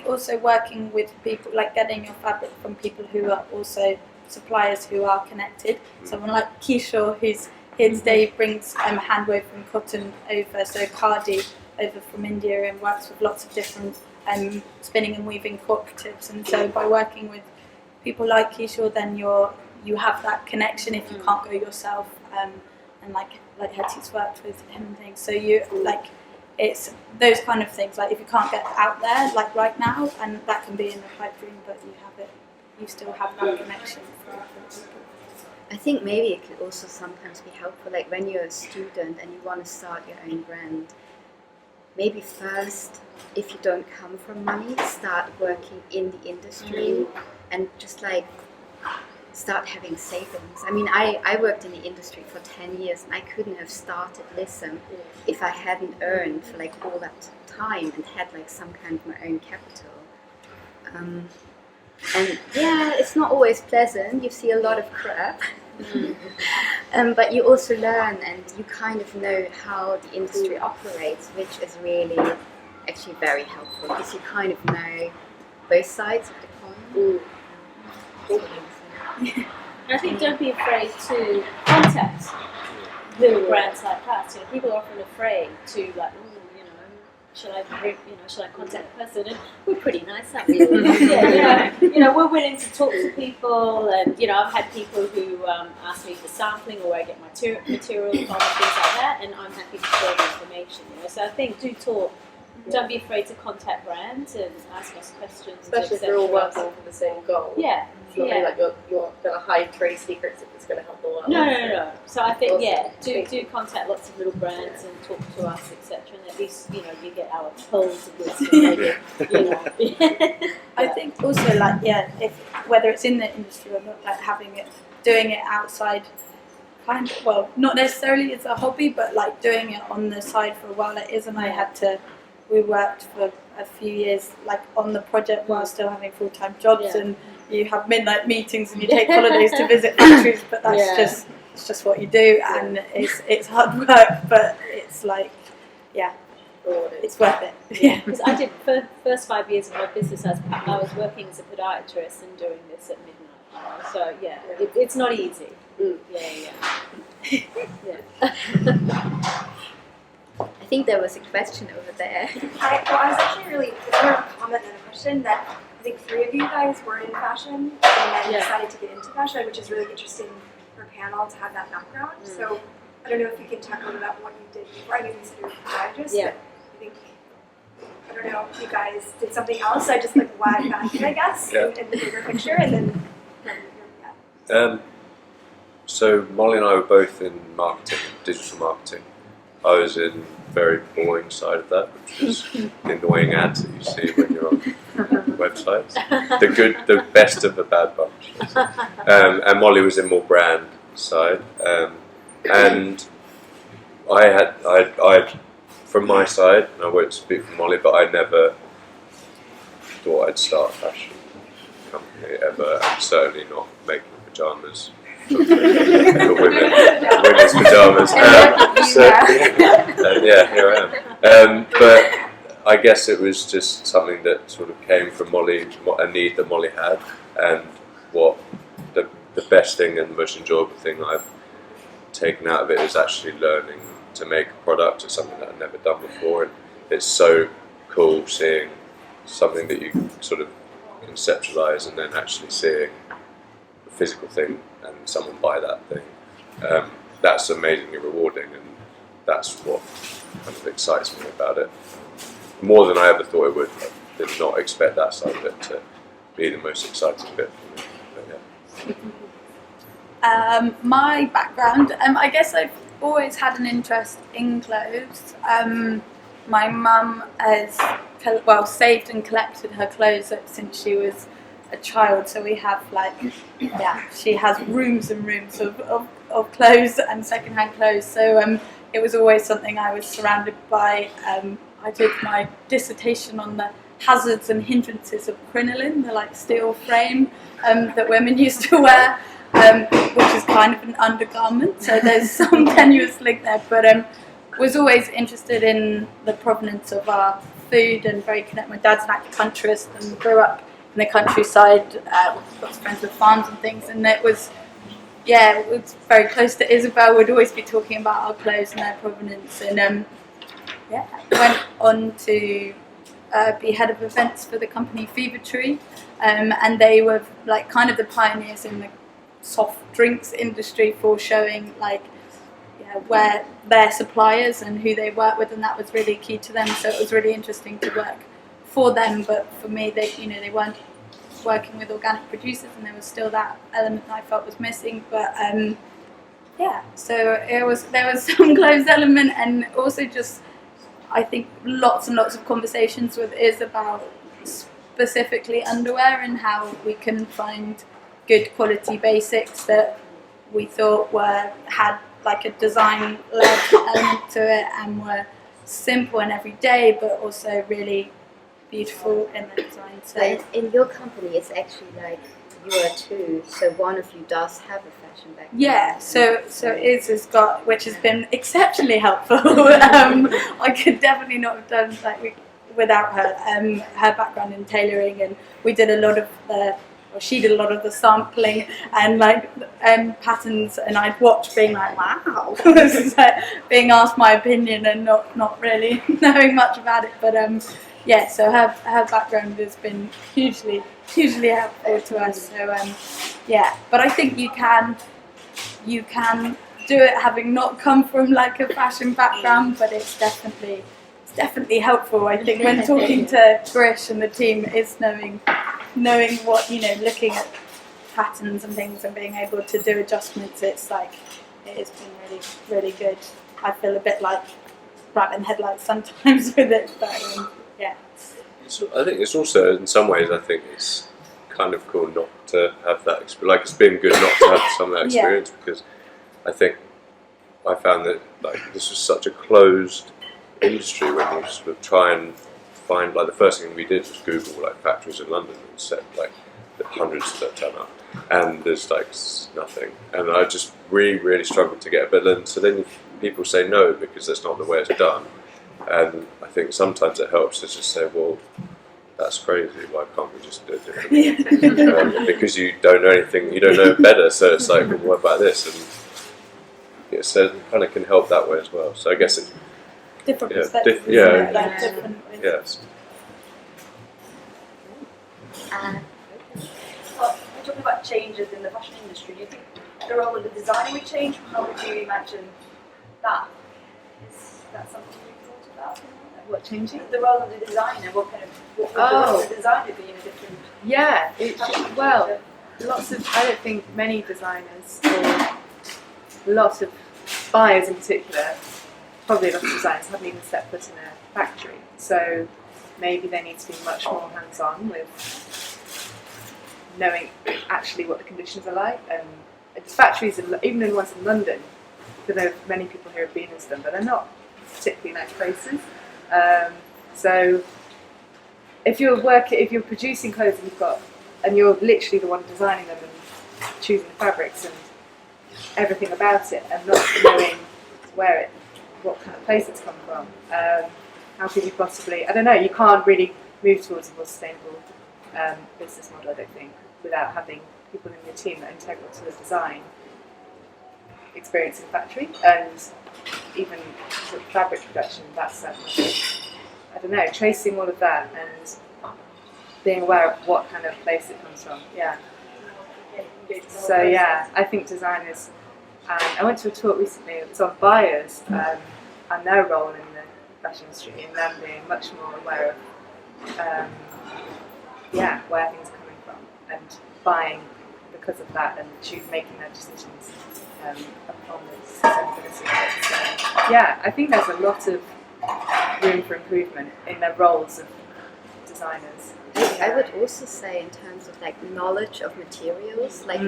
also working with people, like getting your fabric from people who are also suppliers who are connected. Someone like Kishore, whose day brings hand woven cotton over, so khadi over from India, and works with lots of different spinning and weaving cooperatives. And so by working with people like Kishore, then you have that connection if you can't go yourself. And like Hetty's worked with him and things. So you it's those kind of things, like if you can't get out there like right now, and that can be in the pipe dream, but you still have that connection for different people. I think maybe it could also sometimes be helpful, like when you're a student and you want to start your own brand, maybe first, if you don't come from money, start working in the industry and just like start having savings. I mean, I worked in the industry for 10 years and I couldn't have started Lissome if I hadn't earned for like all that time and had like some kind of my own capital. And yeah, it's not always pleasant. You see a lot of crap. But you also learn and you kind of know how the industry operates, which is really actually very helpful because you kind of know both sides of the coin. And I think don't be afraid to contact little brands like us. People are often afraid to should I contact a person? And we're pretty nice, aren't we? We're willing to talk to people, and I've had people who ask me for sampling or where I get my material from and things like that, and I'm happy to share the information. So I think do talk. Don't be afraid to contact brands and ask us questions. Especially if you're all working for the same goal. Yeah. It's not really like you're going to hide trade secrets if it's going to help the world. No. So I think, do contact lots of little brands and talk to us, etc. And at least, you get our pearls of wisdom. I think also, if whether it's in the industry or not, like doing it outside, not necessarily as a hobby, but like doing it on the side for a while it is. And we worked for a few years like on the project while still having full-time jobs, and you have midnight meetings and you take holidays to visit factories, but that's just what you do, and it's hard work, but it's like it's worth it. Because I did first 5 years of my business, I was working as a podiatrist and doing this at midnight. So it's not easy. I think there was a question over there. Hi, well, I was actually really, it's more of a comment than a question that I think 3 of you guys were in fashion and then decided to get into fashion, which is really interesting for a panel to have that background. So I don't know if you can talk a little about what you did before. I know you said you were a strategist, but I think, I don't know if you guys did something else. I just like why fashion, I guess, in the bigger picture, and then So Molly and I were both in marketing, digital marketing. I was in very boring side of that, which is the annoying ads that you see when you're on websites. The best of the bad bunch. And Molly was in more brand side. And I from my side, and I won't speak for Molly, but I never thought I'd start a fashion company ever, and certainly not making pyjamas. For women's pyjamas. Here I am. But I guess it was just something that sort of came from Molly, a need that Molly had, and what the best thing and the most enjoyable thing I've taken out of it is actually learning to make a product. It's something that I've never done before, and it's so cool seeing something that you sort of conceptualize and then actually seeing a physical thing and someone buy that thing. That's amazingly rewarding, and that's what kind of excites me about it. More than I ever thought it would. I did not expect that side of it to be the most exciting bit for me. But my background, I guess I've always had an interest in clothes. My mum has saved and collected her clothes since she was a child, so we have she has rooms and rooms of clothes and second-hand clothes, so it was always something I was surrounded by. I did my dissertation on the hazards and hindrances of crinoline, the steel frame that women used to wear, which is kind of an undergarment, so there's some tenuous link there, but was always interested in the provenance of our food and very connected. My dad's an acupuncturist and grew up in the countryside, lots of friends with farms and things, and it was very close to Isabel. We'd always be talking about our clothes and their provenance, and went on to be head of events for the company Fever Tree, and they were kind of the pioneers in the soft drinks industry for showing where their suppliers and who they work with, and that was really key to them. So it was really interesting to work for them, but for me, they weren't working with organic producers, and there was still that element that I felt was missing. But so there was some clothes element, and also just I think lots and lots of conversations with Iz about specifically underwear and how we can find good quality basics that we thought had a design-led element to it and were simple and everyday, but also really beautiful in the design. So in your company, it's actually you are two, so one of you does have a fashion background. Yeah, so Iz has got, which has been exceptionally helpful. I could definitely not have done without her. Her background in tailoring, and we did a lot of she did a lot of the sampling and patterns, and I'd watch being wow, this is being asked my opinion and not really knowing much about it, but so her background has been hugely helpful to us. So but I think you can do it having not come from a fashion background, but it's definitely helpful. I think when talking to Grish and the team is knowing what, looking at patterns and things and being able to do adjustments, it has been really, really good. I feel a bit like rabbit in headlights sometimes with it, but I think it's also, in some ways, I think it's kind of cool not to have that experience. It's been good not to have some of that experience, because I think I found that this was such a closed industry when you sort of try and find, the first thing we did was Google factories in London and set the hundreds that turn up, and there's nothing, and I just really struggled to get it. But then people say no because that's not the way it's done, and I think sometimes it helps to just say, well, that's crazy, why can't we just do it differently? Because you don't know anything, you don't know better, so it's well, what about this? And it's kind of can help that way as well. So I guess it's Different Yeah, perspectives. yeah. isn't it? Like different ways. yes. Well, we're talking about changes in the fashion industry. Do you think the role of the designer would change? How would you imagine that? Is that something you've thought about? What changing? The role of the designer. What would the role of the designer be in a different? Yeah, well, fashion lots of, I don't think many designers or lots of buyers in particular, probably a lot of designers haven't even set foot in a factory. So maybe they need to be much more hands-on with knowing actually what the conditions are like. And factories, even the ones in London, I know many people here have been in them, but they're not particularly nice places. So if you're producing clothes and you're literally the one designing them and choosing the fabrics and everything about it, and not knowing what kind of place it's come from, how could you possibly? I don't know. You can't really move towards a more sustainable business model, I don't think, without having people in your team that are integral to the design experience in the factory, and even sort of fabric production. That's I don't know, tracing all of that and being aware of what kind of place it comes from. Yeah. So yeah, I think designers. I went to a talk recently. It was on buyers and their role in the fashion industry, and them being much more aware of where things are coming from and buying because of that, and making their decisions on the sustainability of it. So yeah, I think there's a lot of room for improvement in the roles of designers. I would also say in terms of like knowledge of materials, like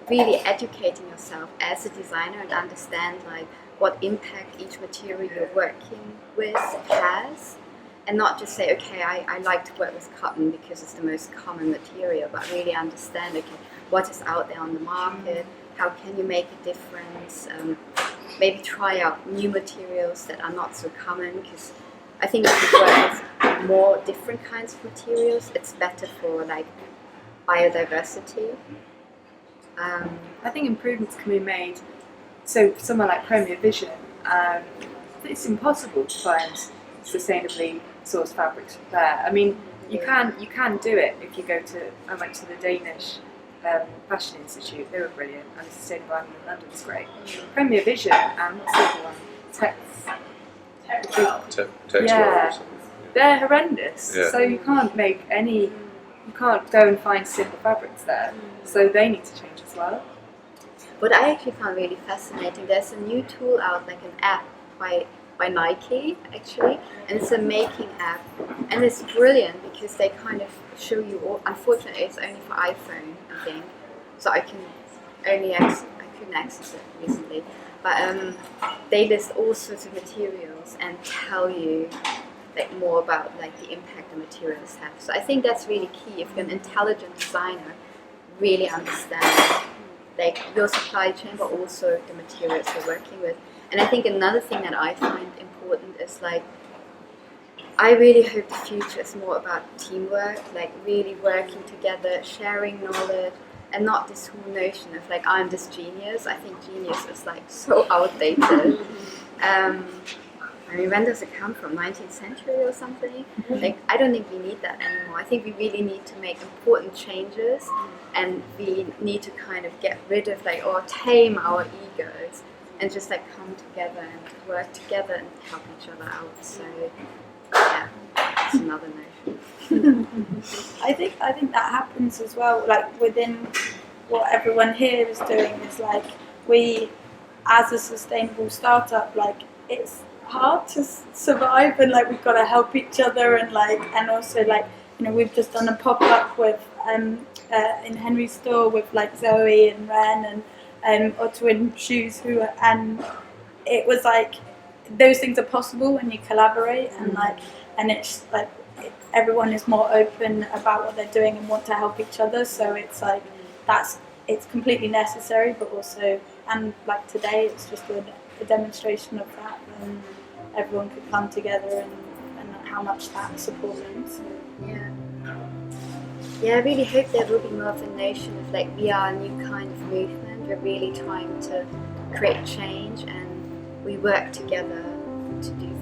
really educating yourself as a designer and understand like what impact each material you're working with has, and not just say, okay, I like to work with cotton because it's the most common material, but really understand, okay, what is out there on the market, how can you make a difference, maybe try out new materials that are not so common, because I think if you work with more different kinds of materials, it's better for like biodiversity. I think improvements can be made. So for someone like Premier Vision, it's impossible to find sustainably sourced fabrics there. I mean, you can do it if you go to. I went to the Danish Fashion Institute. They were brilliant, and the Sustainable Island in London was great. Premier Vision and what's the other one? Textiles. They're horrendous. Yeah. So you can't make any. You can't go and find simple fabrics there. So they need to change as well. What I actually found really fascinating, there's a new tool out, like an app by Nike actually, and it's a making app, and it's brilliant because they kind of show you all. Unfortunately, it's only for iPhone, I think, so I couldn't access it recently. But they list all sorts of materials and tell you like more about like the impact the materials have. So I think that's really key. If you're an intelligent designer, really understand like your supply chain, but also the materials you're working with. And I think another thing that I find important is like, I really hope the future is more about teamwork, like really working together, sharing knowledge, and not this whole notion of like, I'm this genius. I think genius is like so outdated. I mean, when does it come from? 19th century or something? Like, I don't think we need that anymore. I think we really need to make important changes, and we need to kind of get rid of like, or tame our egos, and just like come together and work together and help each other out. So yeah, that's another notion. I think that happens as well. Like within what everyone here is doing is like, we, as a sustainable startup, like it's hard to survive, and like we've got to help each other, and like, and also like, you know, we've just done a pop-up with in Henry's store with like Zoe and Ren and Otwin Shoes, and it was like those things are possible when you collaborate, and like, and it's like everyone is more open about what they're doing and want to help each other. So it's like it's completely necessary, but also, and like today it's just a demonstration of that, and everyone could come together and how much that support means. Yeah, I really hope there will be more of a notion of like, we are a new kind of movement. We're really trying to create change, and we work together to do